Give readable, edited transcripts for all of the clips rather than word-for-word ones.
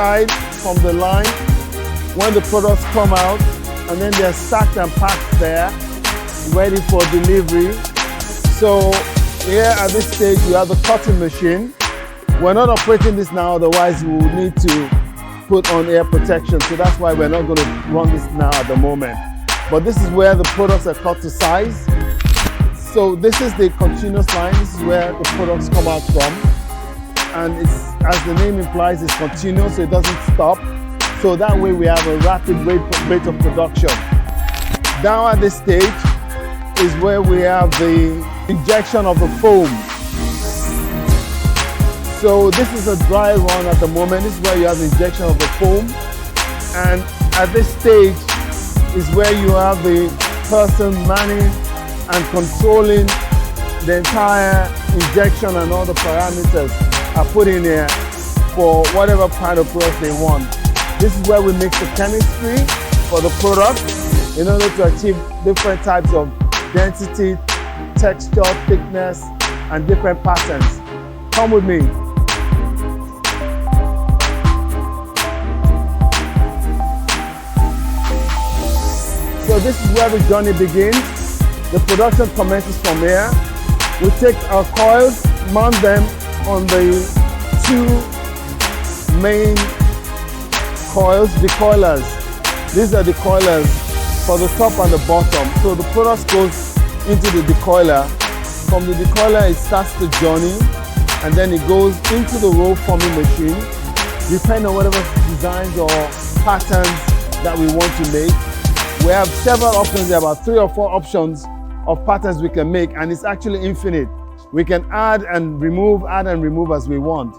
inside from the line when the products come out, and then they're stacked and packed there, ready for delivery. So here at this stage, we have the cutting machine. We're not operating this now, otherwise we would need to put on air protection. So that's why we're not going to run this now at the moment. But this is where the products are cut to size. So this is the continuous line. This is where the products come out from. And it's, as the name implies, it's continuous, so it doesn't stop. So that way we have a rapid rate of production. Down at this stage is where we have the injection of the foam. So this is a dry run at the moment. This is where you have the injection of the foam. And at this stage is where you have the person manning and controlling the entire injection, and all the parameters are put in here for whatever kind of product they want. This is where we mix the chemistry for the product in order to achieve different types of density, texture, thickness, and different patterns. Come with me. So this is where the journey begins. The production commences from here. We take our coils, mount them on the two main coils, decoilers. These are decoilers for the top and the bottom. So the product goes into the decoiler. From the decoiler, it starts the journey, and then it goes into the roll forming machine, depending on whatever designs or patterns that we want to make. We have several options. There are about 3 or 4 options of patterns we can make, and it's actually infinite. We can add and remove as we want.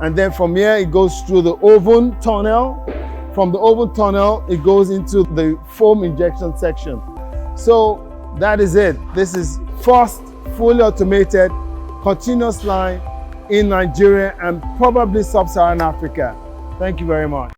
And then from here, it goes through the oven tunnel. From the oven tunnel, it goes into the foam injection section. So that is it. This is first fully automated, continuous line in Nigeria and probably sub-Saharan Africa. Thank you very much.